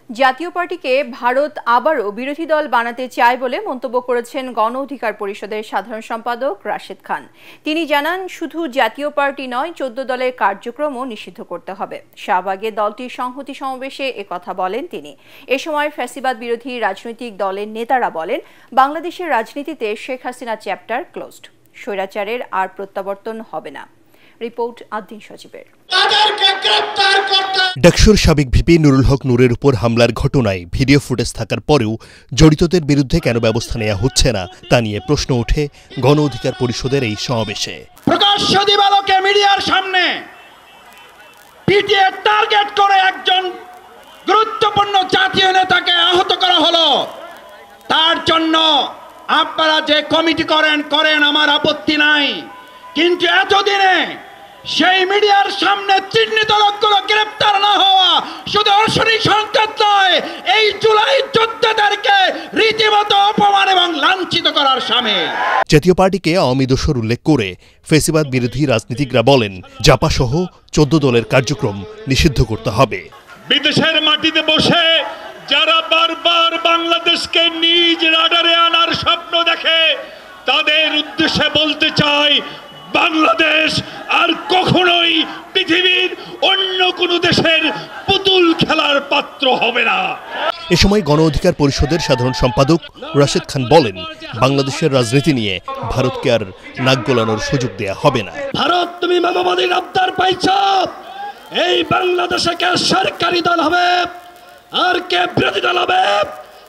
জাতীয় পার্টিকে ভারত আবারও বিরোধী দল বানাতে চায় বলে মন্তব্য করেছেন গণ অধিকার পরিষদের সাধারণ সম্পাদক রাশেদ খান। তিনি জানান, শুধু জাতীয় পার্টি নয়, 14 দলের কার্যক্রমও নিষিদ্ধ করতে হবে। শাহবাগে দলটির সংহতি সমাবেশে একথা বলেন তিনি। এ সময় ফ্যাসিবাদ বিরোধী রাজনৈতিক দলের নেতারা বলেন, বাংলাদেশের রাজনীতিতে শেখ হাসিনা চ্যাপ্টার ক্লোজড, স্বৈরাচারের আর প্রত্যাবর্তন হবে না। রিপোর্ট আদ্দিন সজীবের। ডাকসুর সাবেক ভিপি নুরুল হক নূরের উপর হামলার ঘটনায় ভিডিও ফুটেজ থাকার পরেও জড়িতদের বিরুদ্ধে কেন ব্যবস্থা নেওয়া হচ্ছে না তা নিয়ে প্রশ্ন ওঠে গণ অধিকার পরিষদের এই সমাবেশে। প্রকাশ্য দিবালোকে মিডিয়ার সামনে পিটিএ টার্গেট করে একজন গুরুত্বপূর্ণ জাতীয় নেতাকে আহত করা হলো। তার জন্য আপনারা যে কমিটি করেন আমার আপত্তি নাই, কিন্তু এতদিনে সেই মিডিয়ার সামনে চিহ্নিত লোকগুলো গ্রেপ্তার না হওয়া শুধু অশনি সংকেত নয়, এই জুলাই যোদ্ধাদেরকে রীতিমতো অপমান এবং লাঞ্ছিত করার সামিল। জাতীয় পার্টিকে আওয়ামী দোসর উল্লেখ করে ফ্যাসিবাদ বিরোধী রাজনীতিকরা বলেন, জাপা সহ 14 দলের কার্যক্রম নিষিদ্ধ করতে হবে। বিদেশের মাটিতে বসে যারা বারবার বাংলাদেশকে নিজ রাডারে আনার স্বপ্ন দেখে, তাদের উদ্দেশ্যে বলতে চাই, বাংলাদেশ আর কখনোই পৃথিবীর অন্য কোনো দেশের পুতুল খেলার পাত্র হবে না। এ সময় গণ অধিকার পরিষদের সাধারণ সম্পাদক রাশেদ খান বলেন, বাংলাদেশের রাজনীতি নিয়ে ভারতকে আর নাক গলানোর সুযোগ দেয়া হবে না। ভারত, তুমি মানবাধিকার আবদার পাইছ, এই বাংলাদেশে কে সরকারি দল হবে আর কে বিরোধী দল হবে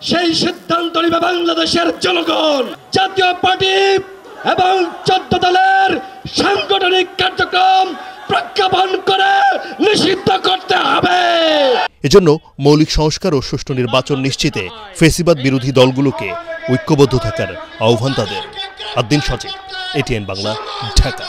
সেই সিদ্ধান্ত নেবে বাংলাদেশের জনগণ। জাতীয় পার্টি এবং 14 দলের সাংগঠনিক কার্যক্রম প্রজ্ঞাপন করে নিষিদ্ধ করতে হবে। এজন্য মৌলিক সংস্কার ও সুষ্ঠু নির্বাচন নিশ্চিতে ফ্যাসিবাদ বিরোধী দলগুলোকে ঐক্যবদ্ধ থাকার আহ্বান তাদের। আদ্দিন সজীব, এটিএন বাংলা, ঢাকা।